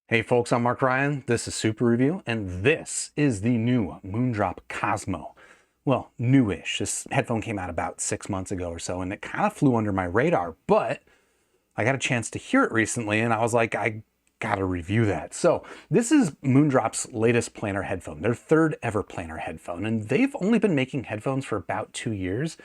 Hey folks, I'm Mark Ryan. This is Super Review, and this is the new Moondrop Cosmo. Well, newish. This headphone came out about 6 months ago or so, and it kind of flew under my radar, but I got a chance to hear it recently, and I was like, I gotta review that. So this is Moondrop's latest planar headphone, their third ever planar headphone, and they've only been making headphones for about 2 years,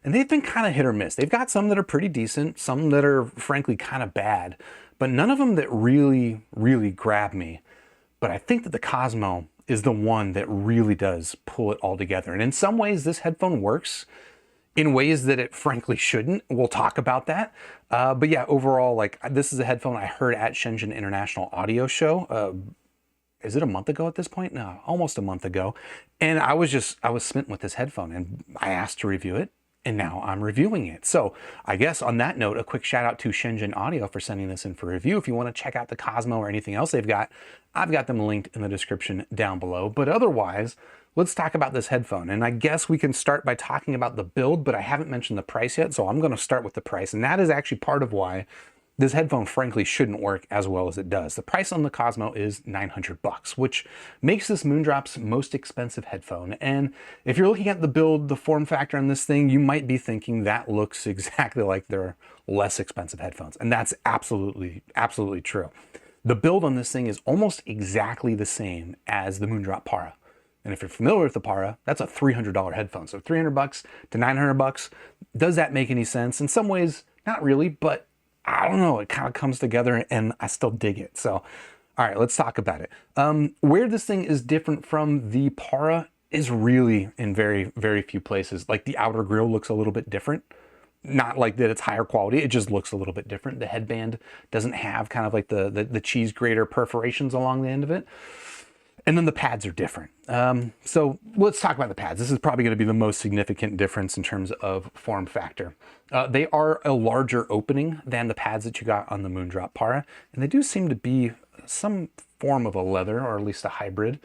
and they've been kind of hit or miss. They've got some that are pretty decent, some that are frankly kind of bad, but none of them that really grab me. But I think that the Cosmo is the one that really does pull it all together. And in some ways, this headphone works in ways that it frankly shouldn't. We'll talk about that. But yeah, overall, like this is a headphone I heard at Shenzhen International Audio Show. Is it a month ago at this point? No, almost a month ago. And I was smitten with this headphone, and I asked to review it, and now I'm reviewing it. So I guess on that note, a quick shout out to Shenzhen Audio for sending this in for review. If you want to check out the Cosmo or anything else they've got, I've got them linked in the description down below. But otherwise, let's talk about this headphone. And I guess we can start by talking about the build, but I haven't mentioned the price yet, so I'm going to start with the price. And that is actually part of why this headphone frankly shouldn't work as well as it does. The price on the Cosmo is $900, which makes this Moondrop's most expensive headphone. And if you're looking at the build, the form factor on this thing, you might be thinking that looks exactly like their less expensive headphones. And that's absolutely true. The build on this thing is almost exactly the same as the Moondrop Para. And if you're familiar with the Para, that's a $300 headphone. So $300 to $900, does that make any sense? In some ways, not really, but I don't know, it kind of comes together and I still dig it. So, all right, let's talk about it. Where this thing is different from the Para is really in very few places. Like the outer grille looks a little bit different. Not like that it's higher quality, it just looks a little bit different. The headband doesn't have kind of like the cheese grater perforations along the end of it. And then the pads are different. So let's talk about the pads. This is probably going to be the most significant difference in terms of form factor. They are a larger opening than the pads that you got on the Moondrop Para, and they do seem to be some form of a leather, or at least a hybrid.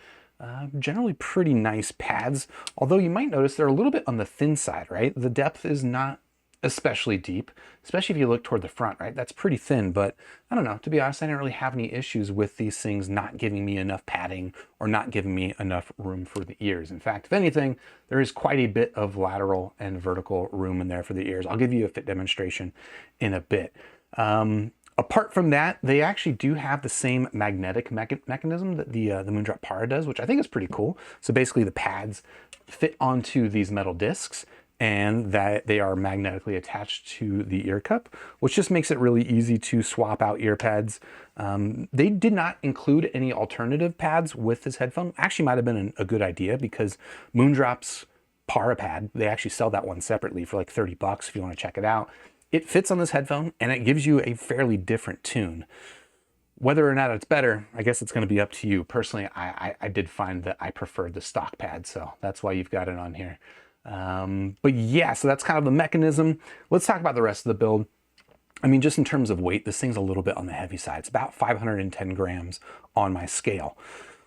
Generally pretty nice pads, although you might notice they're a little bit on the thin side, right? The depth is not especially deep, especially if you look toward the front, right? That's pretty thin, but I don't know, to be honest, I didn't really have any issues with these things not giving me enough padding or not giving me enough room for the ears. In fact, if anything, there is quite a bit of lateral and vertical room in there for the ears. I'll give you a fit demonstration in a bit. Apart from that, they actually do have the same magnetic mechanism that the Moondrop Para does, which I think is pretty cool. So basically the pads fit onto these metal discs, and that they are magnetically attached to the ear cup, which just makes it really easy to swap out ear pads. They did not include any alternative pads with this headphone. Actually might have been a good idea, because Moondrop's Para pad, they actually sell that one separately for like $30 if you want to check it out. It fits on this headphone and it gives you a fairly different tune. Whether or not it's better, I guess it's going to be up to you. Personally, I did find that I preferred the stock pad, so that's why you've got it on here. But yeah, so that's kind of the mechanism. Let's talk about the rest of the build. I mean, just in terms of weight, this thing's a little bit on the heavy side. It's about 510 grams on my scale,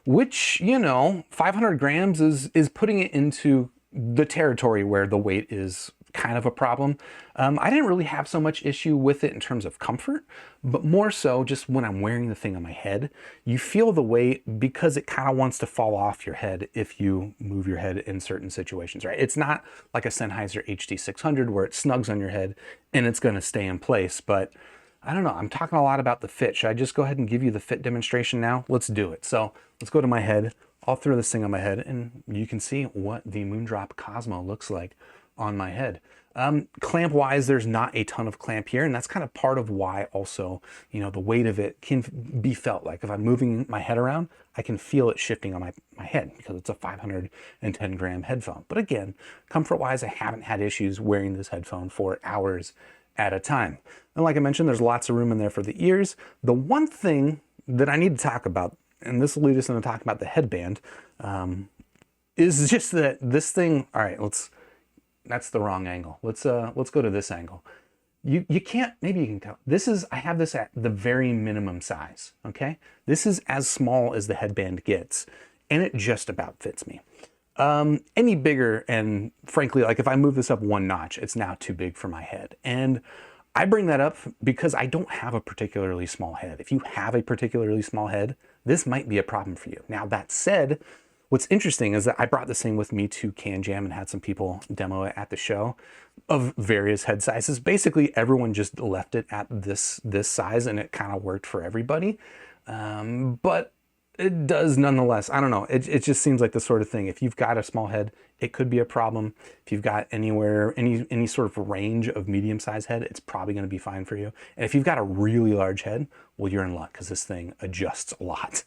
which, you know, 500 grams is putting it into the territory where the weight is kind of a problem. I didn't really have so much issue with it in terms of comfort, but more so just when I'm wearing the thing on my head, you feel the weight because it kind of wants to fall off your head if you move your head in certain situations, right? It's not like a Sennheiser HD600 where it snugs on your head and it's going to stay in place, but I don't know, I'm talking a lot about the fit. Should I just go ahead and give you the fit demonstration now? Let's do it. So let's go to my head. I'll throw this thing on my head and you can see what the Moondrop Cosmo looks like on my head. Clamp wise, there's not a ton of clamp here, and that's kind of part of why also, you know, the weight of it can be felt. Like if I'm moving my head around, I can feel it shifting on my head because it's a 510 gram headphone. But again, comfort wise, I haven't had issues wearing this headphone for hours at a time. And like I mentioned, there's lots of room in there for the ears. The one thing that I need to talk about, and this will lead us into talking about the headband, is just that this thing, all right, that's the wrong angle. Let's go to this angle. You can't, maybe you can tell. I have this at the very minimum size, okay? This is as small as the headband gets, and it just about fits me. Any bigger, and frankly, like if I move this up one notch, it's now too big for my head. And I bring that up because I don't have a particularly small head. If you have a particularly small head, this might be a problem for you. Now, that said, what's interesting is that I brought this thing with me to Can Jam and had some people demo it at the show of various head sizes. Basically, everyone just left it at this size, and it kind of worked for everybody. But it does nonetheless. I don't know. It just seems like the sort of thing. If you've got a small head, it could be a problem. If you've got any sort of range of medium-sized head, it's probably going to be fine for you. And if you've got a really large head, well, you're in luck because this thing adjusts a lot.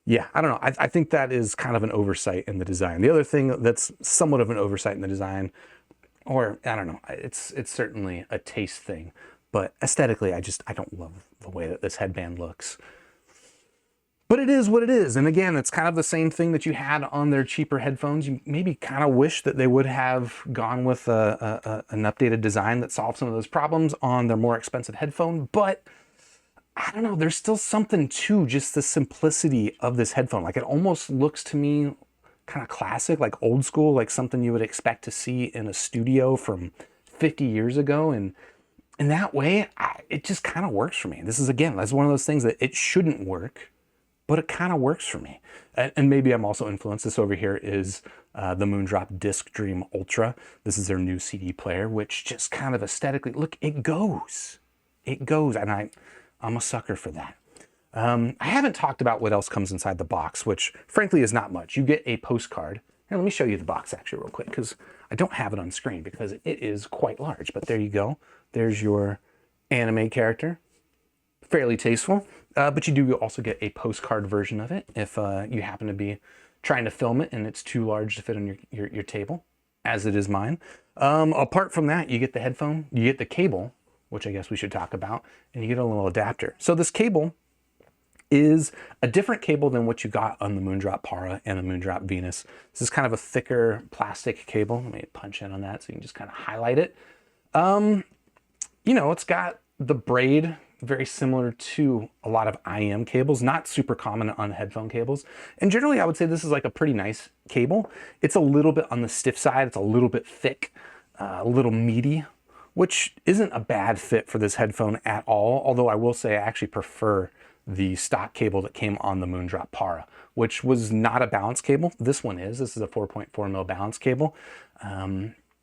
Yeah, I don't know. I think that is kind of an oversight in the design. The other thing that's somewhat of an oversight in the design, or I don't know, it's certainly a taste thing, but aesthetically, I don't love the way that this headband looks. But it is what it is. And again, it's kind of the same thing that you had on their cheaper headphones. You maybe kind of wish that they would have gone with an updated design that solved some of those problems on their more expensive headphone. But I don't know, there's still something to just the simplicity of this headphone. Like, it almost looks to me kind of classic, like old school, like something you would expect to see in a studio from 50 years ago. And in that way, it just kind of works for me. This is, again, that's one of those things that it shouldn't work, but it kind of works for me. And maybe I'm also influenced. This over here is the Moondrop Disc Dream Ultra. This is their new CD player, which just kind of aesthetically, look, it goes. It goes, and I'm a sucker for that. I haven't talked about what else comes inside the box, which frankly is not much. You get a postcard. Here, let me show you the box actually real quick, because I don't have it on screen because it is quite large, but there you go. There's your anime character. Fairly tasteful, but you do also get a postcard version of it if you happen to be trying to film it and it's too large to fit on your table, as it is mine. Apart from that, you get the headphone, you get the cable, which I guess we should talk about, and you get a little adapter. So this cable is a different cable than what you got on the Moondrop Para and the Moondrop Venus. This is kind of a thicker plastic cable. Let me punch in on that so you can just kind of highlight it. You know, it's got the braid, very similar to a lot of IM cables, not super common on headphone cables. And generally, I would say this is like a pretty nice cable. It's a little bit on the stiff side. It's a little bit thick, a little meaty, which isn't a bad fit for this headphone at all. Although I will say I actually prefer the stock cable that came on the Moondrop Para, which was not a balance cable. This one is. This is a 4.4 mil balance cable.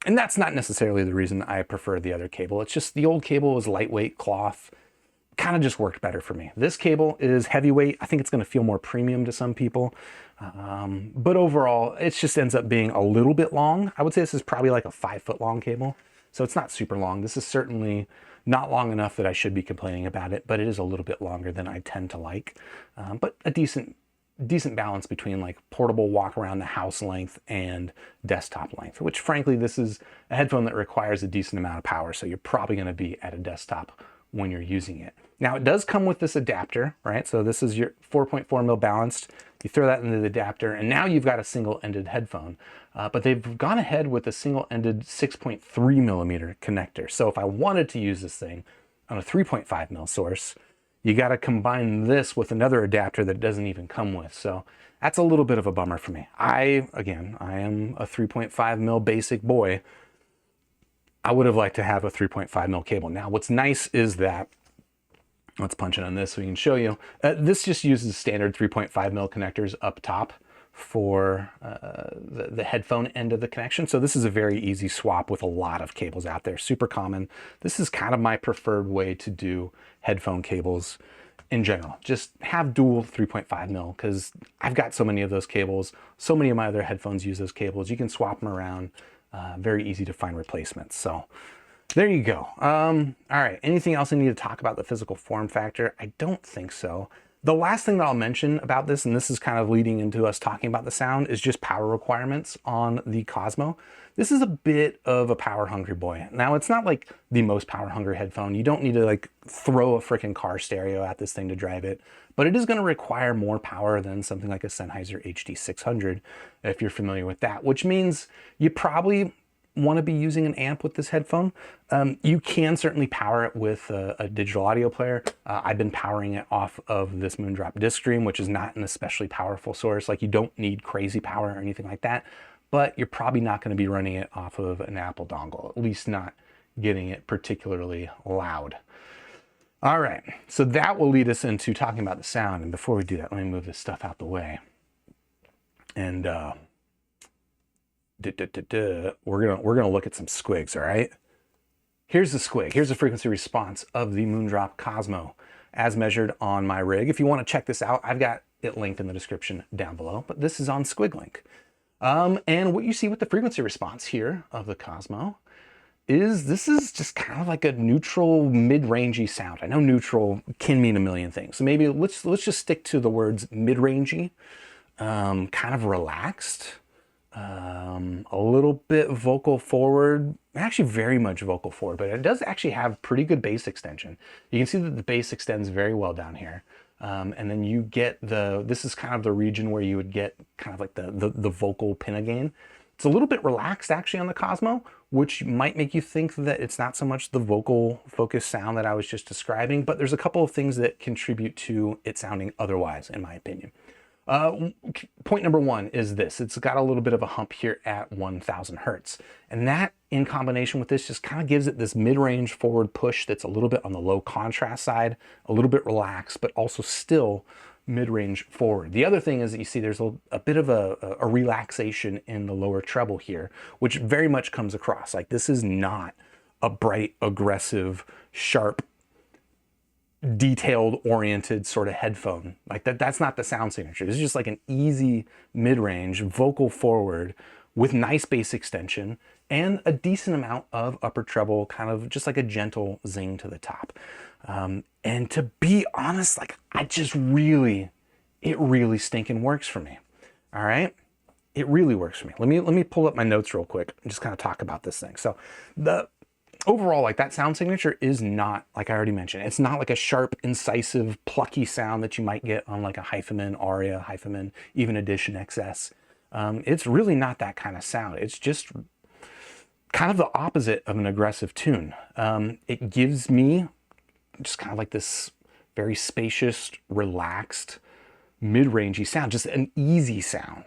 And that's not necessarily the reason I prefer the other cable. It's just the old cable was lightweight cloth, kind of just worked better for me. This cable is heavyweight. I think it's going to feel more premium to some people. But overall, it just ends up being a little bit long. I would say this is probably like a 5-foot long cable. So it's not super long. This is certainly not long enough that I should be complaining about it, but it is a little bit longer than I tend to like. But a decent balance between like portable walk around the house length and desktop length, which frankly, this is a headphone that requires a decent amount of power. So you're probably going to be at a desktop when you're using it. Now it does come with this adapter, right? So this is your 4.4 mil balanced. You throw that into the adapter and now you've got a single-ended headphone. But they've gone ahead with a single-ended 6.3 millimeter connector. So if I wanted to use this thing on a 3.5 mil source, you got to combine this with another adapter that it doesn't even come with. So that's a little bit of a bummer for me. I am a 3.5 mil basic boy. I would have liked to have a 3.5 mil cable. Now, what's nice is that, let's punch it on this so we can show you. This just uses standard 3.5 mil connectors up top for the headphone end of the connection. So this is a very easy swap with a lot of cables out there, super common. This is kind of my preferred way to do headphone cables in general. Just have dual 3.5 mil because I've got so many of those cables. So many of my other headphones use those cables. You can swap them around. Very easy to find replacements. So there you go. All right, anything else I need to talk about the physical form factor? I don't think so. The last thing that I'll mention about this, and this is kind of leading into us talking about the sound, is just power requirements on the Cosmo. This is a bit of a power hungry boy. Now, it's not like the most power hungry headphone. You don't need to like throw a freaking car stereo at this thing to drive it, but it is going to require more power than something like a Sennheiser HD600, if you're familiar with that, which means you probably want to be using an amp with this headphone. You can certainly power it with a digital audio player. I've been powering it off of this Moondrop Disc Dream, which is not an especially powerful source. Like, you don't need crazy power or anything like that, but you're probably not going to be running it off of an Apple dongle, at least not getting it particularly loud. All right, so that will lead us into talking about the sound. And before we do that, let me move this stuff out the way. And we're gonna look at some squigs. All right. Here's the squig. Here's the frequency response of the Moondrop Cosmo as measured on my rig. If you want to check this out, I've got it linked in the description down below, but this is on SquigLink. And what you see with the frequency response here of the Cosmo is this is just kind of like a neutral, mid-rangey sound. I know neutral can mean a million things. So maybe let's just stick to the words mid-rangey, kind of relaxed, a little bit vocal forward, actually very much vocal forward, but it does actually have pretty good bass extension. You can see that the bass extends very well down here. And then you get this is kind of the region where you would get kind of like the vocal pinna gain. It's a little bit relaxed actually on the Cosmo, which might make you think that it's not so much the vocal focused sound that I was just describing, but there's a couple of things that contribute to it sounding otherwise, in my opinion. Point number one is this. It's got a little bit of a hump here at 1000 hertz. And that in combination with this just kind of gives it this mid-range forward push that's a little bit on the low contrast side, a little bit relaxed, but also still mid-range forward. The other thing is that you see there's a bit of a relaxation in the lower treble here, which very much comes across. Like this is not a bright, aggressive, sharp, detailed oriented sort of headphone. Like that's not the sound signature. This is just like an easy mid-range vocal forward with nice bass extension and a decent amount of upper treble, kind of just like a gentle zing to the top. And to be honest, like it really stinking works for me. All right. It really works for me. Let me pull up my notes real quick and just kind of talk about this thing. So overall, like that sound signature is not, like I already mentioned, it's not like a sharp, incisive, plucky sound that you might get on like a Hyphaman, Aria, Hyphaman, even Edition XS. It's really not that kind of sound. It's just kind of the opposite of an aggressive tune. It gives me just kind of like this very spacious, relaxed, mid-rangey sound, just an easy sound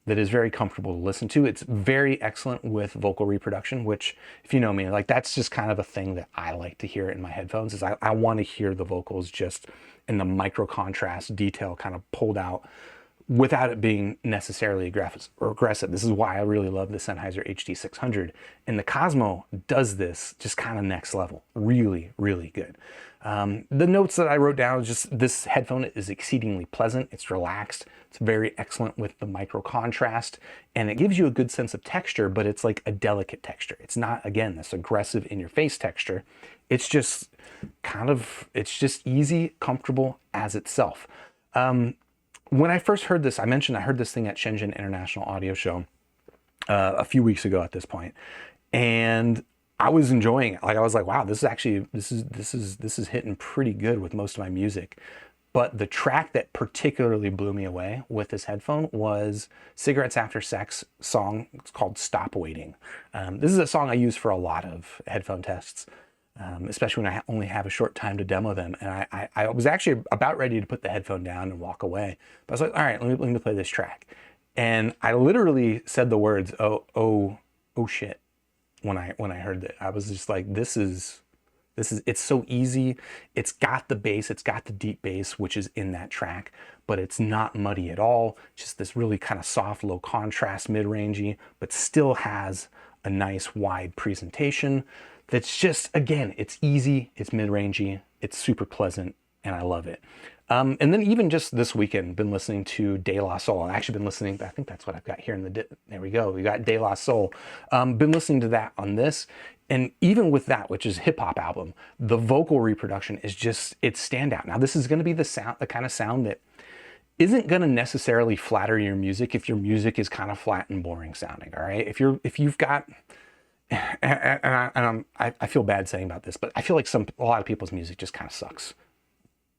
that is very comfortable to listen to. It's very excellent with vocal reproduction, which if you know me, like that's just kind of a thing that I like to hear in my headphones is I want to hear the vocals just in the micro contrast detail kind of pulled out without it being necessarily aggressive. This is why I really love the Sennheiser HD600. And the Cosmo does this just kind of next level. Really, really good. The notes that I wrote down is just this headphone is exceedingly pleasant. It's relaxed. It's very excellent with the micro contrast. And it gives you a good sense of texture, but it's like a delicate texture. It's not, again, this aggressive in your face texture. It's just kind of, it's just easy, comfortable as itself. When I first heard this, I mentioned I heard this thing at Shenzhen International Audio Show a few weeks ago at this point, and I was enjoying it. Like I was like, wow, this is actually this is hitting pretty good with most of my music. But the track that particularly blew me away with this headphone was Cigarettes After Sex song. It's called Stop Waiting. This is a song I use for a lot of headphone tests. Especially when I only have a short time to demo them. And I was actually about ready to put the headphone down and walk away. But I was like, all right, let me play this track. And I literally said the words, oh shit, when I heard it. I was just like, this is, it's so easy. It's got the bass, it's got the deep bass, which is in that track, but it's not muddy at all. Just this really kind of soft, low contrast, mid-rangey, but still has a nice wide presentation. That's just, again, it's easy, it's mid-rangey, it's super pleasant, and I love it. And then even just this weekend, been listening to De La Soul. I've actually been listening, I think that's what I've got here in the, there we go. We got De La Soul. Been listening to that on this. And even with that, which is a hip hop album, the vocal reproduction is just, it's standout. Now this is gonna be the sound, the kind of sound that isn't going to necessarily flatter your music if your music is kind of flat and boring sounding, all right? If you've got, and I feel bad saying about this, but I feel like a lot of people's music just kind of sucks.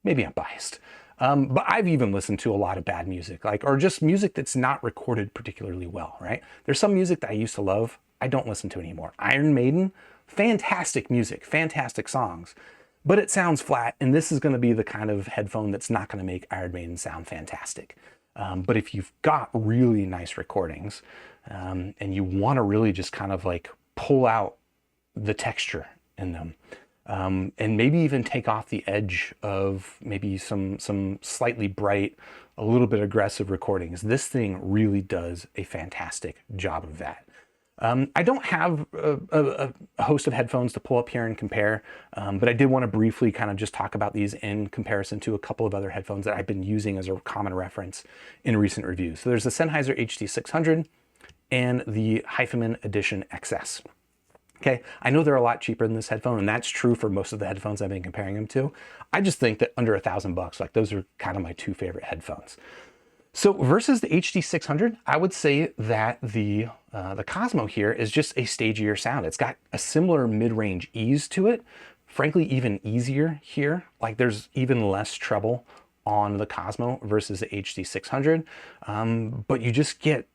Maybe I'm biased. But I've even listened to a lot of bad music, or just music that's not recorded particularly well, right? There's some music that I used to love, I don't listen to anymore. Iron Maiden, fantastic music, fantastic songs, but it sounds flat, and this is going to be the kind of headphone that's not going to make Iron Maiden sound fantastic. But if you've got really nice recordings, and you want to really just kind of like pull out the texture in them. And maybe even take off the edge of maybe some slightly bright, a little bit aggressive recordings. This thing really does a fantastic job of that. I don't have a host of headphones to pull up here and compare, but I did want to briefly kind of just talk about these in comparison to a couple of other headphones that I've been using as a common reference in recent reviews. So there's the Sennheiser HD600 and the Hyphaman Edition XS. Okay, I know they're a lot cheaper than this headphone, and that's true for most of the headphones I've been comparing them to. I just think that under $1,000, like those are kind of my two favorite headphones. So versus the HD600, I would say that the Cosmo here is just a stagier sound. It's got a similar mid-range ease to it, frankly, even easier here. Like there's even less treble on the Cosmo versus the HD600, but you just get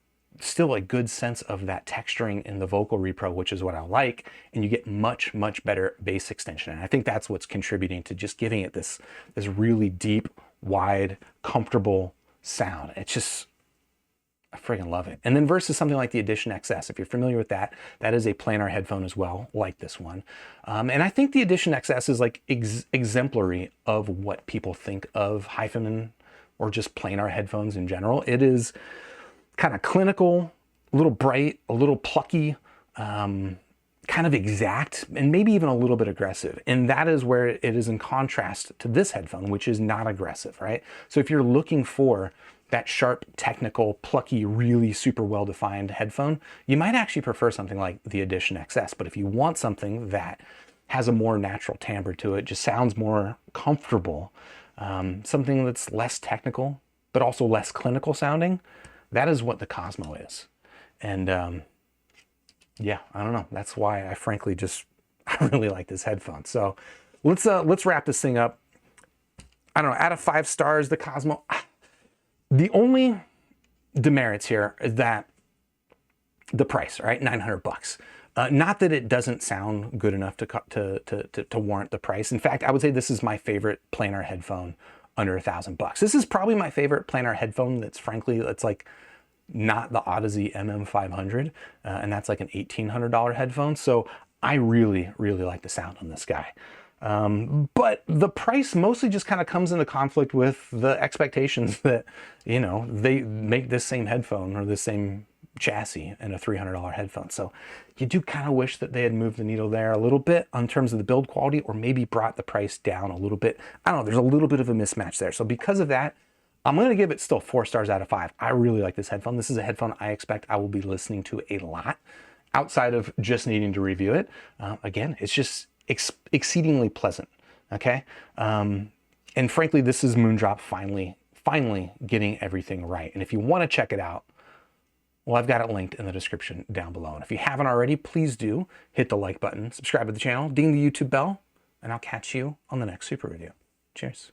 still a good sense of that texturing in the vocal repro, which is what I like, and you get much better bass extension. And I think that's what's contributing to just giving it this really deep, wide, comfortable sound. It's just, I friggin' love it. And then versus something like the Edition XS, if you're familiar with that, that is a planar headphone as well, like this one. And I think the Edition XS is like exemplary of what people think of Hyphaman or just planar headphones in general. It is kind of clinical, a little bright, a little plucky, kind of exact, and maybe even a little bit aggressive. And that is where it is in contrast to this headphone, which is not aggressive, right? So if you're looking for that sharp, technical, plucky, really super well-defined headphone, you might actually prefer something like the Edition XS. But if you want something that has a more natural timbre to it, just sounds more comfortable, something that's less technical, but also less clinical sounding, that is what the Cosmo is. And yeah, I don't know. That's why I frankly I really like this headphone. So let's wrap this thing up. I don't know, out of 5 stars, the Cosmo, the only demerits here is that the price, right? $900. Not that it doesn't sound good enough to warrant the price. In fact, I would say this is my favorite planar headphone under $1,000. This is probably my favorite planar headphone that's frankly, it's like not the Odyssey MM500, and that's like an $1,800 headphone. So I really like the sound on this guy. But the price mostly just kind of comes into conflict with the expectations that, you know, they make this same headphone or the same chassis and a $300 headphone. So you do kind of wish that they had moved the needle there a little bit in terms of the build quality, or maybe brought the price down a little bit. I don't know, there's a little bit of a mismatch there. So because of that, I'm going to give it still 4 stars out of 5. I really like this headphone. This is a headphone I expect I will be listening to a lot outside of just needing to review it. Again, it's just exceedingly pleasant. Okay. And frankly, this is Moondrop finally getting everything right. And if you want to check it out, well, I've got it linked in the description down below. And if you haven't already, please do hit the like button, subscribe to the channel, ding the YouTube bell, and I'll catch you on the next super review. Cheers.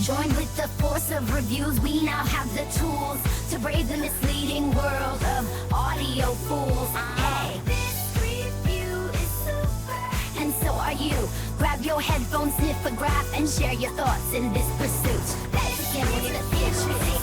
Join with the force of reviews. We now have the tools to brave the misleading world of audio fools. Hey, this review is super, and so are you. Grab your headphones, sniff a graph, and share your thoughts in this pursuit. Let's get into the future.